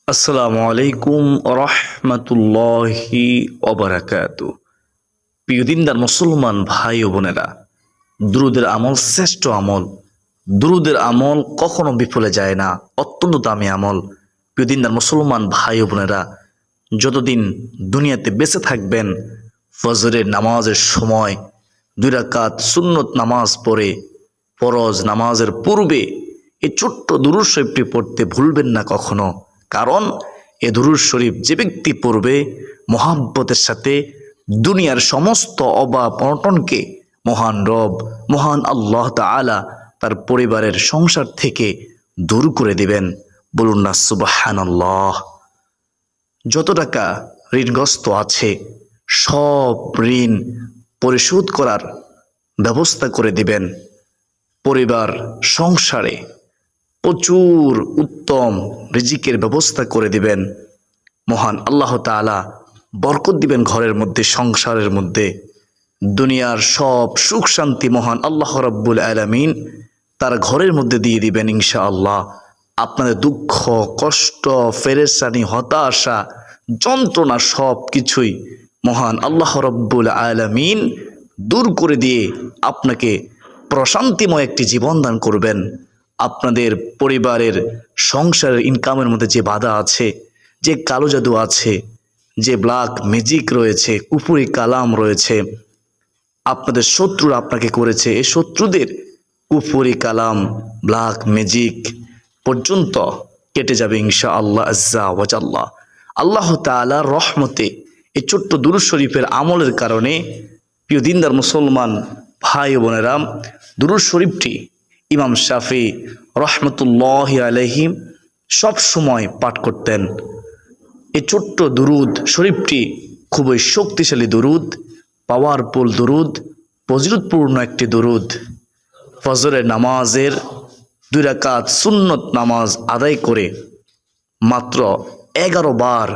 আসসালামু আলাইকুম রহমতুল্লাহি ওবারাকাতু। প্রিয় দিনদার মুসলমান ভাই ও বোনেরা, দুরুদের আমল শ্রেষ্ঠ আমল। দুরুদের আমল কখনো বিফলে যায় না, অত্যন্ত দামি আমল। প্রিয় দিনদার মুসলমান ভাই ও বোনেরা, যতদিন দুনিয়াতে বেঁচে থাকবেন, ফজরের নামাজের সময় 2 রাকাত সুন্নত নামাজ পড়ে ফরজ নামাজের পূর্বে এই ছোট্ট দুরূদ শরীফটি পড়তে ভুলবেন না কখনো। কারণ এ দুরূদ শরীফ যে ব্যক্তি পড়বে, মহাব্বতের সাথে দুনিয়ার সমস্ত অভাব অনটনকে মহান রব, মহান আল্লাহ তাআলা তার পরিবারের সংসার থেকে দূর করে দিবেন। বলুন না সুবহানাল্লাহ। যত টাকা ঋণগ্রস্ত আছে, সব ঋণ পরিশোধ করার ব্যবস্থা করে দিবেন। পরিবার সংসারে প্রচুর উত্তম রিজিকের ব্যবস্থা করে দিবেন। মহান আল্লাহ তাআলা বরকত দিবেন ঘরের মধ্যে, সংসারের মধ্যে। দুনিয়ার সব সুখ শান্তি মহান আল্লাহ রাব্বুল আলামিন তার ঘরের মধ্যে দিয়ে দিবেন ইনশাআল্লাহ। আপনাদের দুঃখ, কষ্ট, পেরেশানি, হতাশা, যন্ত্রণা সব কিছুই মহান আল্লাহ রাব্বুল আলামিন দূর করে দিয়ে আপনাকে প্রশান্তিময় একটি জীবন দান করবেন। আপনাদের পরিবারের সংসারের ইনকামের মধ্যে যে বাধা আছে, যে কালো জাদু আছে, যে ব্ল্যাক ম্যাজিক রয়েছে, কুফরি কালাম রয়েছে, আপনাদের শত্রুরা আপনাকে করেছে, এই শত্রুদের কুফরি কালাম, ব্ল্যাক ম্যাজিক পর্যন্ত কেটে যাবে ইনশাআল্লাহ আজ্জা ওয়াজাল্লাহ। আল্লাহ তাআলার রহমতে এই ছোট্ট দুরূদ শরীফের আমলের কারণে প্রিয় দিনদার মুসলমান ভাই ও বোনেরা, দুরূদ শরীফটি ইমাম শাফি রহমতুল্লাহি আলাইহি সব সময় পাঠ করতেন। এই ছোট্ট দুরূদ শরীফটি খুবই শক্তিশালী দুরূদ, পাওয়ারফুল দুরূদ, ফজিলতপূর্ণ একটি দুরূদ। ফজরের নামাজের 2 রাকাত সুন্নত নামাজ আদায় করে মাত্র 11 বার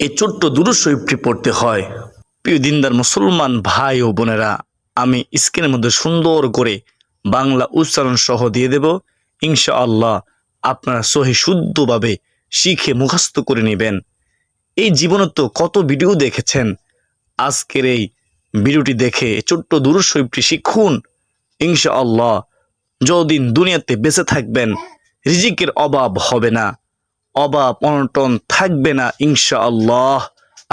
এই ছোট্ট দুরূদ শরীফটি পড়তে হয়। প্রিয় দিনদার মুসলমান ভাই ও বোনেরা, আমি স্ক্রিনের মধ্যে সুন্দর করে বাংলা উচ্চারণ সহ দিয়ে দেব ইনশাআল্লাহ। আপনারা সহি শুদ্ধভাবে শিখে মুখস্থ করে নেবেন। এই জীবনে তো কত ভিডিও দেখেছেন, আজকের এই ভিডিওটি দেখে ছোট্ট দুরূদ শরীফটি শিখুন ইনশাআল্লাহ। যতদিন দুনিয়াতে বেঁচে থাকবেন, রিজিকের অভাব হবে না, অভাব অনটন থাকবে না ইনশাআল্লাহ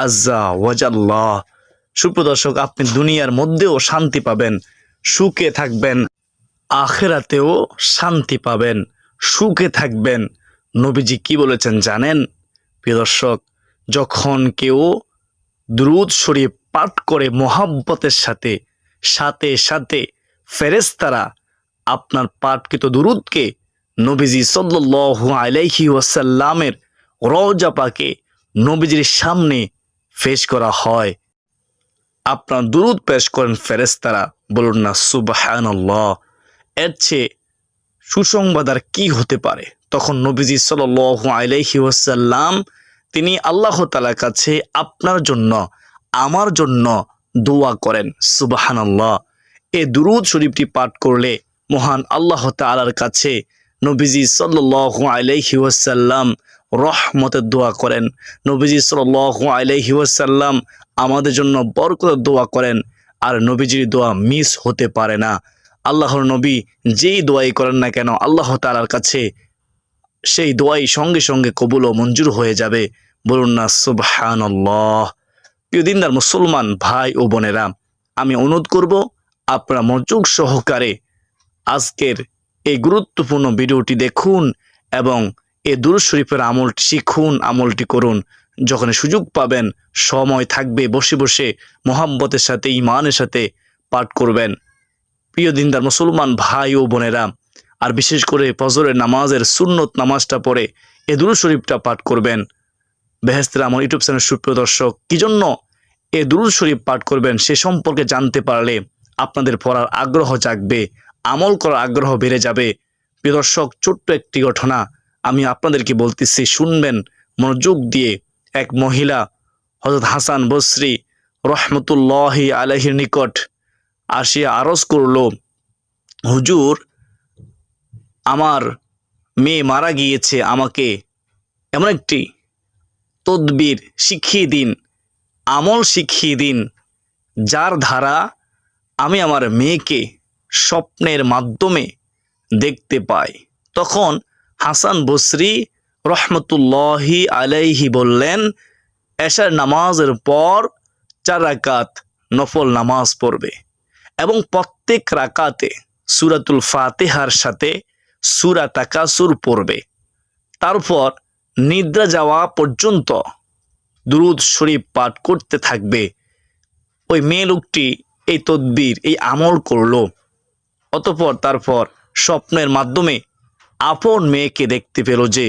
আজ্জা ওয়াজাল্লাহ। সুপ্রদর্শক, আপনি দুনিয়ার মধ্যেও শান্তি পাবেন, সুখে থাকবেন, আখিরাতেও শান্তি পাবেন, সুখে থাকবেন। নবীজি কি বলেছেন জানেন? প্রিয় দর্শক, যখন কেউ দুরূদ শরীফ পাঠ করে মহাব্বতের সাথে, সাথে সাথে ফেরেশতারা আপনার পাঠকৃত দুরূদকে নবীজি সাল্লাল্লাহু আলাইহি ওয়াসাল্লামের রওজা পাকে নবীজির সামনে পেশ করা হয়। আপনার দুরূদ পেশ করেন ফেরেশতারা। বলুন না সুবহানাল্লাহ। এর চেয়ে সুসংবাদ আর কি হতে পারে? তখন নবীজি সাল্লাল্লাহু আলাইহি ওয়াসাল্লাম তিনি আল্লাহ তাআলার কাছে আপনার জন্য, আমার জন্য দোয়া করেন। সুবহানাল্লাহ। এই দুরূদ শরীফটি পাঠ করলে মহান আল্লাহ তাআলার কাছে নবীজি সাল্লাল্লাহু আলাইহি ওয়াসাল্লাম রহমতের দোয়া করেন। নবীজি সাল্লাল্লাহু আলাইহি ওয়াসাল্লাম আমাদের জন্য বরকতের দোয়া করেন। আর নবীজির দোয়া মিস হতে পারে না। আল্লাহর নবী যেই দোয়াই করেন না কেন, আল্লাহ তাআলার কাছে সেই দোয়াই সঙ্গে সঙ্গে কবুল ও মঞ্জুর হয়ে যাবে। বলুন না সুবহানাল্লাহ। প্রিয় দিনদার মুসলমান ভাই ও বোনেরা, আমি অনুরোধ করব আপনারা মনোযোগ সহকারে আজকের এই গুরুত্বপূর্ণ ভিডিওটি দেখুন এবং এই দুরূদ শরীফের আমলটি শিখুন, আমলটি করুন। যখন সুযোগ পাবেন, সময় থাকবে, বসে বসে মহাব্বতের সাথে, ঈমানের সাথে পাঠ করবেন। প্রিয় দিনদার মুসলমান ভাই ও বোনেরা, আর বিশেষ করে ফজরের নামাজের সুন্নত নামাজটা পড়ে এই দুরূদ শরীফটা পাঠ করবেন। বেহেশতের আমল ইউটিউব চ্যানেল সুপ্রিয় দর্শক, কি জন্য এই দুরূদ শরীফ পাঠ করবেন সে সম্পর্কে জানতে পারলে আপনাদের পড়ার আগ্রহ জাগবে, আমল করার আগ্রহ বেড়ে যাবে। প্রিয় দর্শক, ছোট্ট একটি ঘটনা আমি আপনাদেরকে বলতেছি, শুনবেন মনোযোগ দিয়ে। এক মহিলা হযরত হাসান বসরি রহমতুল্লাহি আলাইহির নিকট আসিয়া আরজ করল, হুজুর, আমার মেয়ে মারা গিয়েছে, আমাকে এমন একটি তদবির শিখিয়ে দিন, আমল শিখিয়ে দিন, যার দ্বারা আমি আমার মেয়েকে স্বপ্নের মাধ্যমে দেখতে পাই। তখন হাসান বসরি রহমতুল্লাহি আলাইহি বললেন, এশার নামাজের পর 4 রাকাত নফল নামাজ পড়বে এবং প্রত্যেক রাকাতে সূরাতুল ফাতিহার সাথে সূরা তাকাসুর পড়বে। তারপর নিদ্রা যাওয়া পর্যন্ত দুরূদ শরীফ পাঠ করতে থাকবে। ওই মেয়ে লোকটি এই তদবির, এই আমল করলো। অতঃপর তারপর স্বপ্নের মাধ্যমে আপন মেয়েকে দেখতে পেল যে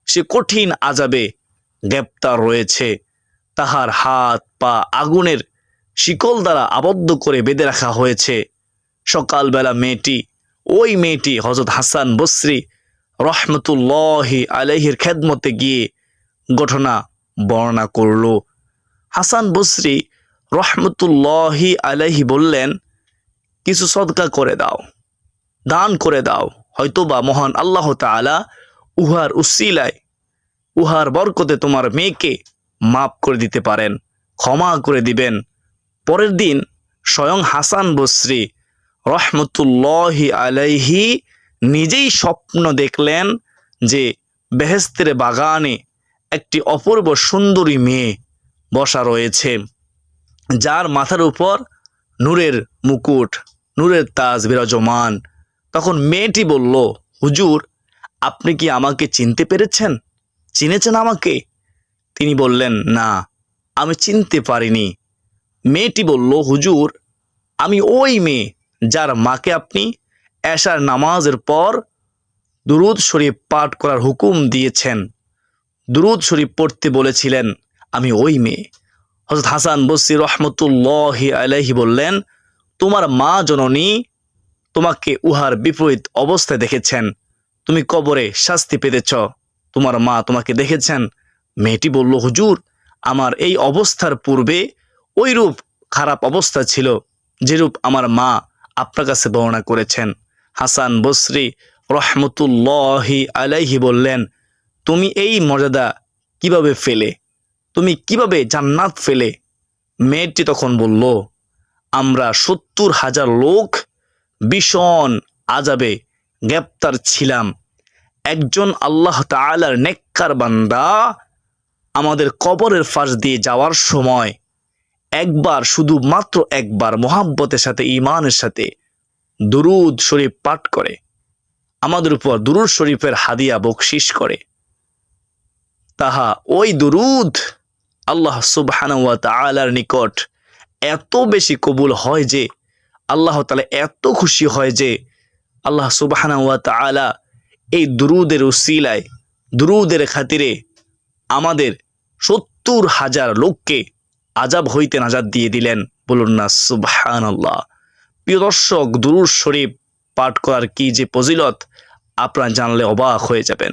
সে কঠিন আযাবে গ্রেপ্তার রয়েছে, তাহার হাত পা আগুনের শিকল দ্বারা আবদ্ধ করে বেঁধে রাখা হয়েছে। সকালবেলা ওই মেয়েটি হযরত হাসান বসরি রহমতুল্লাহি আলাইহির খেদমতে গিয়ে ঘটনা বর্ণনা করল। হাসান বসরি রহমতুল্লাহি আলাইহি বললেন, কিছু সদকা করে দাও, দান করে দাও, হয়তোবা মহান আল্লাহ তাআলা উহার উসিলায়, উহার বরকতে তোমার মেয়েকে মাফ করে দিতে পারেন, ক্ষমা করে দিবেন। পরের দিন স্বয়ং হাসান বসরি রহমতুল্লাহি আলাইহি নিজেই স্বপ্ন দেখলেন যে বেহেশতের বাগানে একটি অপূর্ব সুন্দরী মেয়ে বসা রয়েছে, যার মাথার উপর নূরের মুকুট, নূরের তাজ বিরাজমান। তখন মেয়েটি বলল, হুজুর, আপনি কি আমাকে চিনতে পেরেছেন? চিনেছেন আমাকে? তিনি বললেন, না, আমি চিনতে পারিনি। মেয়েটি বলল, হুজুর, আমি ওই মেয়ে যার মাকে আপনি এশার নামাজের পর দুরূদ শরীফ পাঠ করার হুকুম দিয়েছেন, দুরূদ শরীফ পড়তে বলেছিলেন, আমি ওই মেয়ে। হযরত হাসান বসরি রহমতুল্লাহি আলাইহি বললেন, তোমার মা জননী তোমাকে উহার বিপরীত অবস্থায় দেখেছেন, তুমি কবরে শাস্তি পেতেছ, তোমার মা তোমাকে দেখেছেন। মেয়েটি বলল, হুজুর, আমার এই অবস্থার পূর্বে ওইরূপ খারাপ অবস্থা ছিল যেরূপ আমার মা আপনার কাছে বর্ণনা করেছেন। হাসান বসরি রহমতুল্লাহি আলাইহি বললেন, তুমি এই মর্যাদা কিভাবে ফেলে, তুমি কিভাবে জান্নাত ফেলে? মেয়েটি তখন বলল, আমরা 70,000 লোক ভীষণ আযাবে গ্রেপ্তার ছিলাম। একজন আল্লাহ তাআলার নেককার বান্দা আমাদের কবরের পাশ দিয়ে যাওয়ার সময় একবার, শুধুমাত্র একবার মোহাব্বতের সাথে, ঈমানের সাথে দুরূদ শরীফ পাঠ করে, আমাদের উপর দুরূদ শরীফের হাদিয়া বকশিশ করে, তাহা ওই দুরূদ আল্লাহ সুবহানাহু ওয়া তাআলার নিকট এত বেশি কবুল হয় যে আল্লাহ তাআলা এত খুশি হয় যে আল্লাহ সুবহানাহু ওয়া তাআলা এই দুরূদের উসিলায়, দুরূদের খাতিরে আমাদের 70,000 লোককে আযাব হইতে নাজাত দিয়ে দিলেন। বলুন না সুবহানাল্লাহ। প্রিয় দর্শক, দুরূদ শরীফ পাঠ করার কি যে ফজিলত, আপনারা জানলে অবাক হয়ে যাবেন।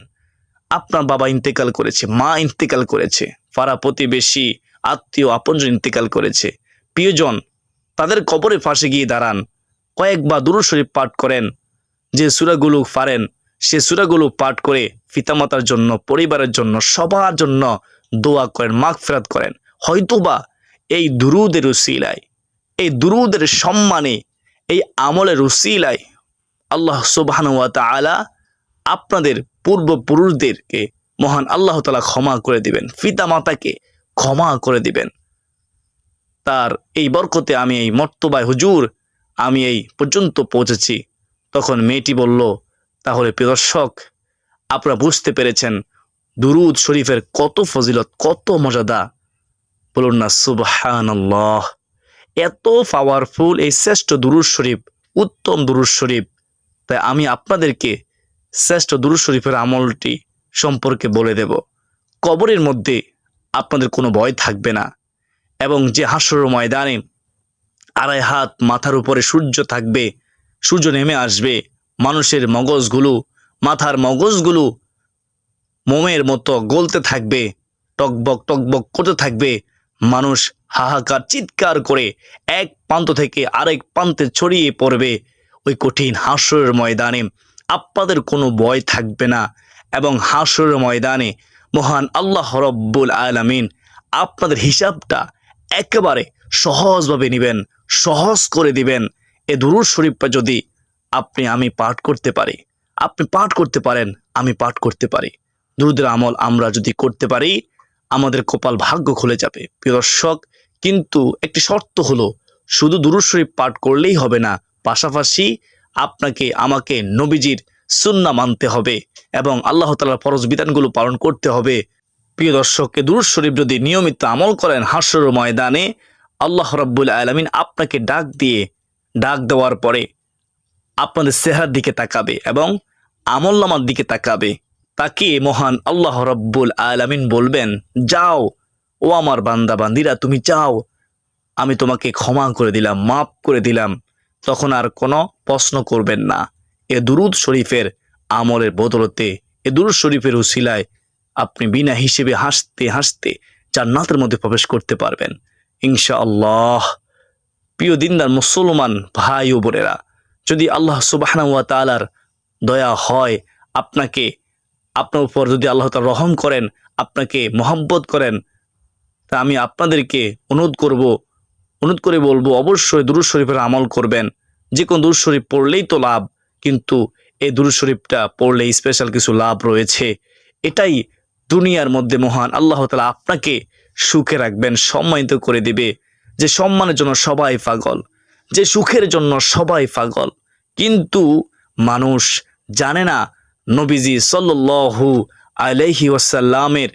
আপনার বাবা ইন্তেকাল করেছে, মা ইন্তেকাল করেছে, পাড়া প্রতিবেশী, আত্মীয় আপনজন ইন্তেকাল করেছে, প্রিয়জন, তাদের কবরের পাশে গিয়ে দাঁড়ান, কয়েকবার দুরূদ শরীফ পাঠ করেন, যে সূরাগুলো পারেন সে সূরাগুলো পাঠ করে পিতামাতার জন্য, পরিবারের জন্য, সবার জন্য দোয়া করেন, মাগফিরাত করেন। হয়তোবা এই দুরূদের উসিলায়, এই দুরূদের সম্মানে, এই আমলের উসিলায় আল্লাহ সুবহানাহু ওয়া তাআলা আপনাদের পূর্বপুরুষদেরকে মহান আল্লাহ তাআলা ক্ষমা করে দিবেন, পিতামাতাকে ক্ষমা করে দিবেন। তার এই বরকতে আমি এই মর্তবায়, হুজুর, আমি এই পর্যন্ত পৌঁছেছি। তখন মেয়েটি বলল, তাহলে প্রিয় দর্শক, আপনারা বুঝতে পেরেছেন দুরূদ শরীফের কত ফজিলত, কত মর্যাদা। বলুন না সুবহানাল্লাহ। এত পাওয়ারফুল এই শ্রেষ্ঠ দুরূদ শরীফ, উত্তম দুরূদ শরীফ। তাই আমি আপনাদেরকে শ্রেষ্ঠ দুরূদ শরীফের আমলটি সম্পর্কে বলে দেব। কবরের মধ্যে আপনাদের কোনো ভয় থাকবে না, এবং যে হাসরের ময়দানে 2.5 হাত মাথার উপরে সূর্য থাকবে, সূর্য নেমে আসবে, মানুষের মগজগুলো, মাথার মগজগুলো মোমের মতো গলতে থাকবে, টকবক টকবক করতে থাকবে, মানুষ হাহাকার চিৎকার করে এক প্রান্ত থেকে আরেক প্রান্তে ছড়িয়ে পড়বে। ওই কঠিন হাসরের ময়দানে আপনাদের কোনো ভয় থাকবে না, এবং হাসরের ময়দানে মহান আল্লাহ রব্বুল আলামিন আপনাদের হিসাবটা একেবারে সহজভাবে নেবেন, সহজ করে দিবেন। এ দুরূদ শরীফটা যদি আমি পাঠ করতে পারি, আপনি পাঠ করতে পারেন, আমি পাঠ করতে পারি, দুরূদের আমল আমরা যদি করতে পারি, আমাদের কপাল ভাগ্য খুলে যাবে। প্রিয় দর্শক, কিন্তু একটি শর্ত হলো, শুধু দুরূদ শরীফ পাঠ করলেই হবে না, পাশাপাশি আপনাকে আমাকে নবীজির সুন্নাহ মানতে হবে এবং আল্লাহ তাআলার ফরজ বিধানগুলো পালন করতে হবে। প্রিয় দর্শক, দুরূদ শরীফ যদি নিয়মিত আমল করেন, হাশরের ময়দানে আল্লাহ রাব্বুল আলামিন আপনাকে ডাক দেওয়ার পরে আপনাদের চেহারার দিকে তাকাবে এবং আমলনামার দিকে তাকাবে। তাকিয়ে মহান আল্লাহ রাব্বুল আলামিন বলবেন, যাও ও আমার বান্দা বান্দিরা, তুমি যাও, আমি তোমাকে ক্ষমা করে দিলাম, মাফ করে দিলাম। তখন আর কোনো প্রশ্ন করবেন না। এ দুরূদ শরীফের আমলের বদলতে, এ দুরূদ শরীফের উসিলায় আপনি বিনা হিসেবে হাসতে হাসতে জান্নাতের মধ্যে প্রবেশ করতে পারবেন ইনশাআল্লাহ। প্রিয় দিনদার মুসলমান ভাই ও বোনেরা, যদি আল্লাহ সুবহানাহু ওয়া তাআলার দয়া হয়, আপনার উপর যদি আল্লাহ তাআলা রহম করেন, আপনাকে মহব্বত করেন, তা আমি আপনাদেরকে অনুরোধ করে বলবো, অবশ্যই দুরূদ শরীফের আমল করবেন। যে কোনো দুরূদ শরীফ পড়লেই তো লাভ, কিন্তু এই দুরূদ শরীফটা পড়লে স্পেশাল কিছু লাভ রয়েছে। এটাই দুনিয়ার মধ্যে মহান আল্লাহ তাআলা আপনাকে সুখে রাখবেন, সম্মানিত করে দিবে। যে সম্মানের জন্য সবাই পাগল, যে সুখের জন্য সবাই পাগল, কিন্তু মানুষ জানে না নবীজি সাল্লাল্লাহু আলাইহি ওয়াসাল্লামের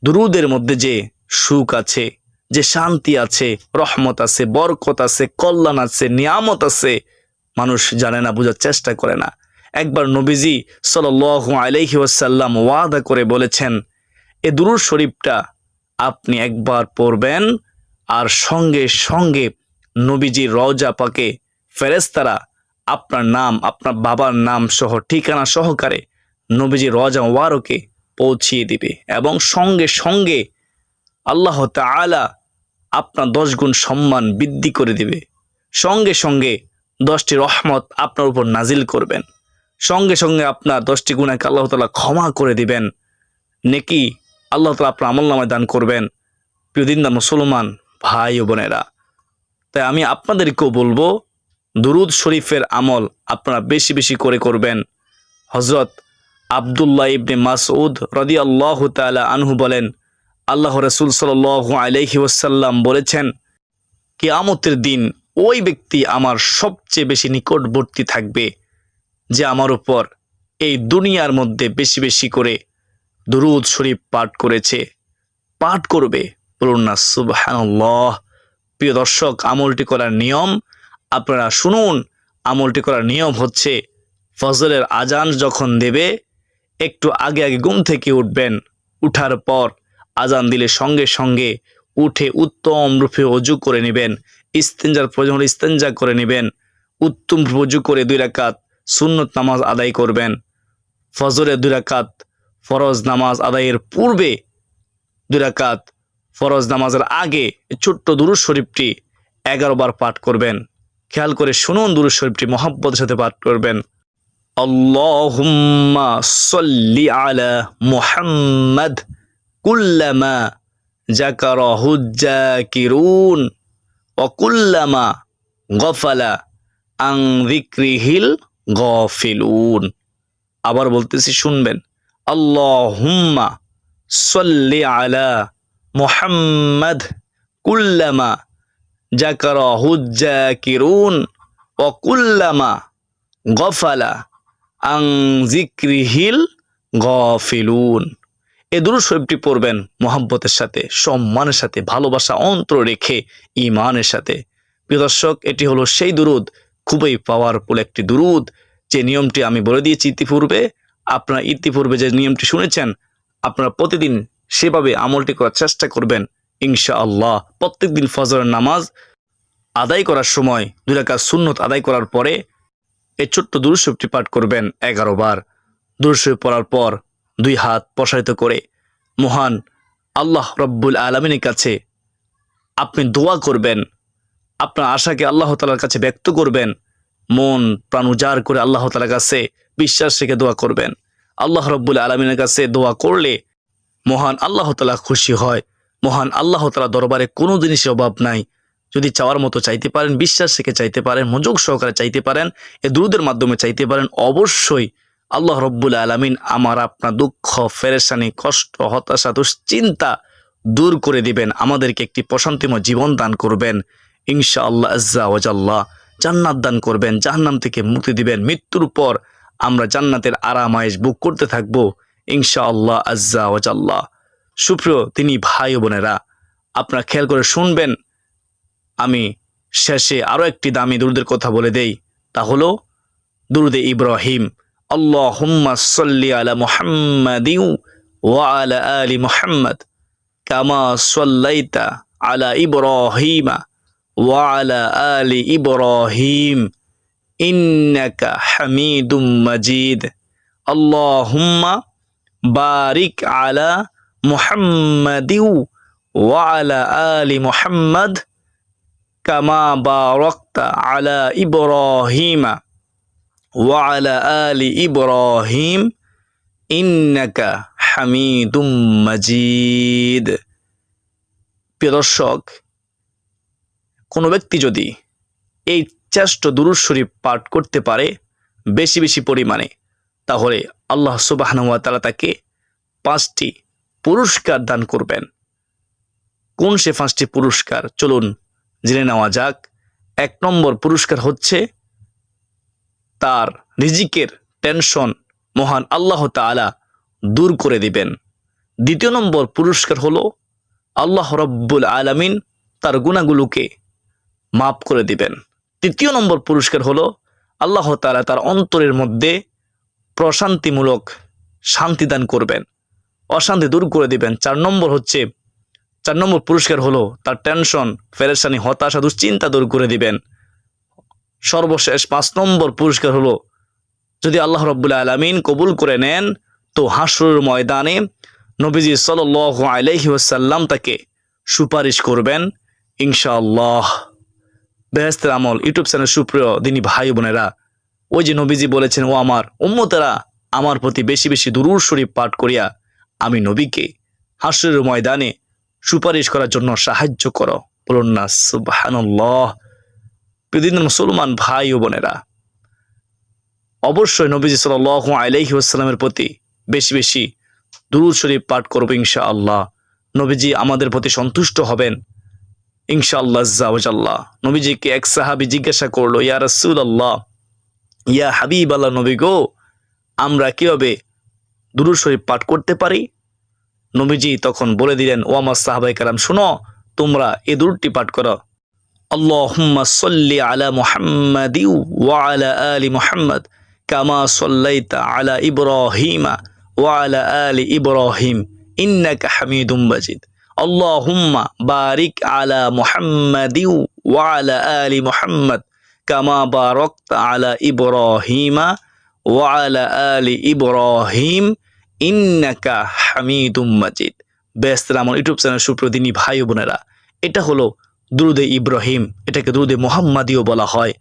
দুরূদের মধ্যে যে সুখ আছে, যে শান্তি আছে, রহমত আছে, বরকত আছে, কল্যাণ আছে, নিয়ামত আছে, মানুষ জানে না, বোঝার চেষ্টা করে না। একবার নবীজি সাল্লাল্লাহু আলাইহি ওয়াসাল্লাম ওয়াদা করে বলেছেন, এ দুরূদ শরীফটা আপনি একবার পড়বেন আর সঙ্গে সঙ্গে নবীজির রওজা পাকে ফেরেশতারা আপনার নাম, আপনার বাবার নাম সহ ঠিকানা সহকারে নবীজির রওজা মুবারকে পৌঁছিয়ে দিবে এবং সঙ্গে সঙ্গে আল্লাহ তাআলা আপনার 10 গুণ সম্মান বৃদ্ধি করে দিবে। সঙ্গে সঙ্গে 10টি রহমত আপনার উপর নাজিল করবেন। সঙ্গে সঙ্গে আপনার 10টি গুনাহকে আল্লাহ তাআলা ক্ষমা করে দিবেন। নেকি আল্লাহ তাআলা আপনার আমলনামায় দান করবেন। প্রিয় দিনদার মুসলমান ভাই ও বোনেরা, তাই আমি আপনাদেরকেও বলবো, দুরূদ শরীফের আমল আপনারা বেশি বেশি করে করবেন। হযরত আব্দুল্লাহ ইবনে মাসউদ রাদিয়াল্লাহু তাআলা আনহু বলেন, আল্লাহ রাসূল সাল্লাল্লাহু আলাইহি ওয়াসাল্লাম বলেছেন, কিয়ামতের দিন ওই ব্যক্তি আমার সবচেয়ে বেশি নিকটবর্তী থাকবে যে আমার উপর এই দুনিয়ার মধ্যে বেশি বেশি করে দুরূদ শরীফ পাঠ করবে। বলুন না সুবহানাল্লাহ। প্রিয় দর্শক, আমলটি করার নিয়ম আপনারা শুনুন। আমলটি করার নিয়ম হচ্ছে, ফজরের আজান যখন দেবে, একটু আগে আগে ঘুম থেকে উঠবেন। উঠার পর আজান দিলে সঙ্গে সঙ্গে উঠে উত্তম রূপে ওযু করে নেবেন। ইস্তেঞ্জার প্রয়োজন হলে ইস্তেঞ্জা করে নেবেন। উত্তম ওযু করে 2 রাকাত সুন্নত নামাজ আদায় করবেন। ফজরের 2 রাকাত, ফরজ নামাজ আদায়ের পূর্বে 2 রাকাত, ফরজ নামাজের আগে ছোট্ট দুরূদ শরীফটি 11 বার পাঠ করবেন। খেয়াল করে শুনুন, দুরূদ শরীফটি মহব্বতের সাথে পাঠ করবেন। আল্লাহুম্মা সাল্লি আলা মুহাম্মাদ কুল্লামা যাকারাহু যাকিরুন ওয়া কুল্লামা গফালা আন যিকরিহিল গাফিলুন। আবার বলতেছি, শুনবেন। আল্লাহুম্মা সাল্লি আলা মুহাম্মাদ কুল্লামা যাকারাহু যাকিরুন ওয়া কুল্লামা গফালা আন যিকরিহিল গাফিলুন। এই দুরূদ শরীফটি পড়বেন মহব্বতের সাথে, সম্মানের সাথে, ভালোবাসা অন্তর রেখে, ঈমানের সাথে। প্রিয় দর্শক, এটি হলো সেই দুরূদ, খুবই পাওয়ারফুল একটি দুরূদ, যে নিয়মটি আমি বলে দিয়েছি ইতিপূর্বে। আপনারা ইতিপূর্বে যে নিয়মটি শুনেছেন, আপনারা প্রতিদিন সেভাবে আমলটি করার চেষ্টা করবেন ইনশাআল্লাহ। প্রত্যেকদিন ফজরের নামাজ আদায় করার সময় 2 রাকাত সুন্নত আদায় করার পরে এই ছোট্ট দুরূদ শরীফটি পাঠ করবেন 11 বার। দুরূদ শরীফ পড়ার পর 2 হাত প্রসারিত করে মহান আল্লাহ রব্বুল আলামিনের কাছে আপনি দোয়া করবেন। আপনার আশাকে আল্লাহ তাআলার কাছে ব্যক্ত করবেন। মন প্রাণ উজাড় করে আল্লাহ তাআলার কাছে বিশ্বাস রেখে দোয়া করবেন। আল্লাহ রব্বুল আলামিনের কাছে দোয়া করলে মহান আল্লাহ তাআলা খুশি হয়। মহান আল্লাহ তাআলা দরবারে কোনো জিনিসের অভাব নাই। যদি চাওয়ার মতো চাইতে পারেন, বিশ্বাস রেখে চাইতে পারেন, মনোযোগ সহকারে চাইতে পারেন, এ দুরূদের মাধ্যমে চাইতে পারেন, অবশ্যই আল্লাহ রব্বুল আলামিন আমার আপনার দুঃখ, পেরেশানি, কষ্ট, হতাশা, দুশ্চিন্তা দূর করে দিবেন। আমাদেরকে একটি প্রশান্তিময় জীবন দান করবেন ইনশাআল্লাহ আজ্জা ওয়া জাল্লা। জান্নাত দান করবেন, জাহান্নাম থেকে মুক্তি দিবেন। মৃত্যুর পর আমরা জান্নাতের আরাম আয়েশ ভোগ করতে থাকবো ইনশাআল্লাহ আজ্জা ওয়া জাল্লা। সুপ্রিয় তিনি ভাই ও বোনেরা, আপনারা খেয়াল করে শুনবেন। আমি শেষে আরো একটি দামি দুরূদের কথা বলে দেই, তা হলো দুরূদে ইব্রাহিম। আল্লাহুম্মা সাল্লি আলা মুহাম্মাদিন ওয়া আলা আলি মুহাম্মাদ কামা সাল্লাইতা আলা ইব্রাহিমা ওয়া আলা আলি ইব্রাহিম ইন্নাকা হামিদুম মাজিদ। আল্লাহুম্মা বারিক আলা মুহাম্মাদিন ওয়া আলা আলি মুহাম্মাদ কামা বারাকতা আলা ইব্রাহিমা ওয়া আলা আলি ইব্রাহিম ইন্নাকা হামিদুম মাজিদ। প্রিয় দর্শক, কোনো ব্যক্তি যদি এই শ্রেষ্ঠ দুরূদ শরীফ পাঠ করতে পারে বেশি বেশি পরিমাণে, তাহলে আল্লাহ সুবহানাহু ওয়া তাআলা তাকে 5টি পুরস্কার দান করবেন। কোন সে 5টি পুরস্কার চলুন জেনে নেওয়া যাক। 1 নম্বর পুরস্কার হচ্ছে তার রিজিকের টেনশন মহান আল্লাহ তাআলা দূর করে দিবেন। 2 নম্বর পুরস্কার হলো আল্লাহ রব্বুল আলামিন তার গুনাহগুলোকে মাফ করে দিবেন। 3 নম্বর পুরস্কার হলো আল্লাহ তাআলা তার অন্তরের মধ্যে প্রশান্তিমূলক শান্তি দান করবেন, অশান্তি দূর করে দিবেন। 4 নম্বর পুরস্কার হলো তার টেনশন, পেরেশানি, হতাশা, দুশ্চিন্তা দূর করে দিবেন। সর্বশেষ 5 নম্বর পুরস্কার হলো যদি আল্লাহ রাব্বুল আলামিন কবুল করে নেন তো হাশরের ময়দানে নবীজি সাল্লাল্লাহু আলাইহি ওয়াসাল্লাম তাকে সুপারিশ করবেন ইনশাআল্লাহ। বেহেশতের আমল ইউটিউব চ্যানেল সুপ্রিয় দিনী ভাই বোনেরা, ওই যে নবীজি বলেছেন, ও আমার উম্মতেরা আমার প্রতি বেশি বেশি দুরূদ শরীফ পাঠ করিয়া আমি নবীকে হাশরের ময়দানে সুপারিশ করার জন্য সাহায্য করো। বলুন না সুবহানাল্লাহ। প্রিয় মুসলমান ভাই ও বোনেরা, অবশ্যই নবীজি সাল্লাল্লাহু আলাইহি ওয়াসাল্লামের প্রতি বেশি বেশি দুরূদ শরীফ পাঠ করব ইনশাআল্লাহ। নবীজি আমাদের প্রতি সন্তুষ্ট হবেন ইনশাআল্লাহ আজ্জা ওয়া জাল্লা। নবীজিকে এক সাহাবী জিজ্ঞাসা করলো, ইয়া রাসূলুল্লাহ, ইয়া হাবিবাল্লাহ, নবী গো, আমরা কিভাবে দুরূদ শরীফ পাঠ করতে পারি? নবীজি তখন বলে দিলেন, ও আমার সাহাবায়ে কেরাম, শুনো, তোমরা এই দুরূদটি পাঠ করো। আল্লাহুম্মা সাল্লি আলা মুহাম্মাদিন ওয়া আলা আলি মুহাম্মাদ কামা সাল্লাইতা আলা ইব্রাহিমা ওয়া আলা আলি ইব্রাহিম ইন্নাকা হামিদুম মাজিদ। আল্লাহুম্মা বারিক আলা মুহাম্মাদিন ওয়া আলা আলি মুহাম্মাদ কামা বারাকতা আলা ইব্রাহিমা ওয়া আলা আলি ইব্রাহিম ইন্নাকা হামিদুম মাজিদ। বেহেশতের আমল ইউটিউব চ্যানেল সুপ্রিয় দিনী ভাই ও বোনেরা, এটা হলো দুরূদে ইব্রাহিম, এটাকে দুরূদে মুহাম্মাদিও বলা হয়।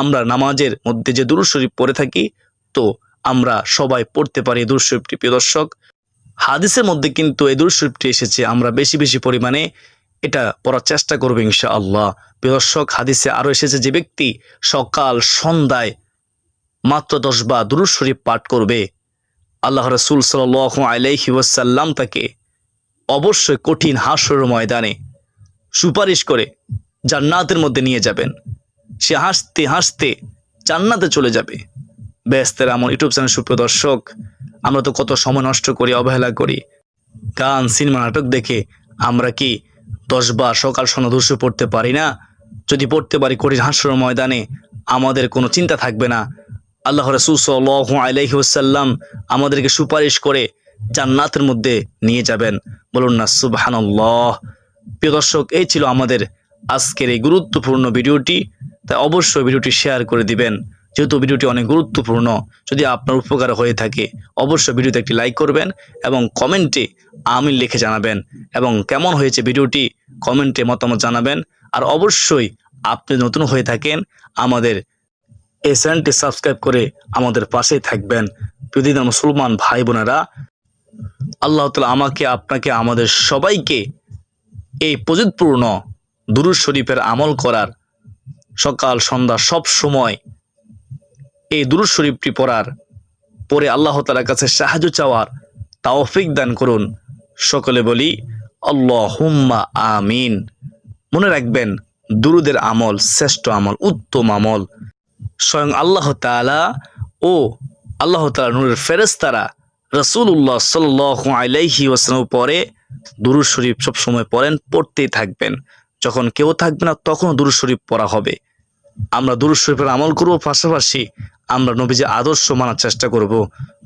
আমরা নামাজের মধ্যে যে দুরূদ শরীফ পড়ে থাকি, তো আমরা সবাই পড়তে পারি এই দুরূদ শরীফটি। প্রিয় দর্শক, হাদিসের মধ্যে কিন্তু এই দুরূদ শরীফটি এসেছে, আমরা বেশি বেশি পরিমাণে এটা পড়ার চেষ্টা করব ইনশাআল্লাহ। প্রিয় দর্শক, হাদিসে আরো এসেছে যে ব্যক্তি সকাল সন্ধ্যায় মাত্র 10 বার দুরূদ শরীফ পাঠ করবে, আল্লাহ রাসূল সাল্লাল্লাহু আলাইহি ওয়াসাল্লাম তাকে অবশ্যই কঠিন হাশরের ময়দানে সুপারিশ করে জান্নাতের মধ্যে নিয়ে যাবেন। সে হাসতে হাসতে জান্নাতে চলে যাবে। বেহেশতের আমল ইউটিউব চ্যানেল সুপ্রিয় দর্শক, আমরা তো কত সময় নষ্ট করি, অবহেলা করি, গান, সিনেমা, নাটক দেখে আমরা কি 10 বার সকাল সন্ধ্যা দুরূদ শরীফ পড়তে পারি না? যদি পড়তে পারি, কঠিন হাশরের ময়দানে আমাদের কোনো চিন্তা থাকবে না। আল্লাহ রাসূল সাল্লাল্লাহু আলাইহি ওয়াসাল্লাম আমাদেরকে সুপারিশ করে জান্নাতের মধ্যে নিয়ে যাবেন। বলুন না সুবহানাল্লাহ। প্রিয় দর্শক, এই ছিল আমাদের আজকের এই গুরুত্বপূর্ণ ভিডিওটি। তাই অবশ্যই ভিডিওটি শেয়ার করে দিবেন, যেহেতু ভিডিওটি অনেক গুরুত্বপূর্ণ। যদি আপনার উপকার হয়ে থাকে অবশ্যই ভিডিওতে একটি লাইক করবেন এবং কমেন্টে আমিন লিখে জানাবেন, এবং কেমন হয়েছে ভিডিওটি কমেন্টে মতামত জানাবেন। আর অবশ্যই আপনি নতুন হয়ে থাকেন আমাদের এই চ্যানেলটি সাবস্ক্রাইব করে আমাদের পাশেই থাকবেন। প্রিয় মুসলমান ভাই বোনেরা, আল্লাহ তাআলা আমাকে, আপনাকে, আমাদের সবাইকে এই ফজিলতপূর্ণ দুরূদ শরীফের আমল করার, সকাল সন্ধ্যা সব সময় এই দুরূদ শরীফটি পরে আল্লাহ তাআলার কাছে সাহায্য চাওয়ার তৌফিক দান করুন। সকলে বলি আল্লাহুম্মা আমিন। মনে রাখবেন, দুরূদের আমল শ্রেষ্ঠ আমল, উত্তম আমল। স্বয়ং আল্লাহ তাআলা ও আল্লাহ তাআলার নূরের ফেরেশতারা রাসূলুল্লাহ সাল্লাল্লাহু আলাইহি ওয়াসাল্লাম পরে দুরূদ শরীফ সবসময় পড়তেই থাকবেন। যখন কেউ থাকবে না তখনও দুরূদ শরীফ পড়া হবে। আমরা দুরূদ শরীফের আমল করব, পাশাপাশি আমরা নবীজির আদর্শ মানার চেষ্টা করব,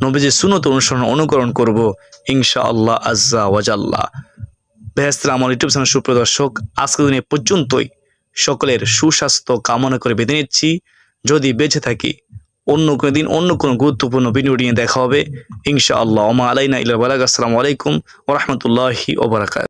নবীজির সুন্নত অনুকরণ করব ইনশাআল্লাহ আজ্জা ওয়া জাল্লা। বেহেশতের আমল ইউটিউব চ্যানেল সুপ্রিয় দর্শক, আজকের দিন পর্যন্তই। সকলের সুস্বাস্থ্য কামনা করে বিদায় নিচ্ছি। যদি বেঁচে থাকি অন্য কোনো দিন অন্য কোনো গুরুত্বপূর্ণ ভিডিও নিয়ে দেখা হবে ইনশাআল্লাহ। ওয়া মা আলাইনা ইল্লাল বালাগ। আসসালামু আলাইকুম ওয়া রাহমাতুল্লাহি ওয়া বারাকাতুহু।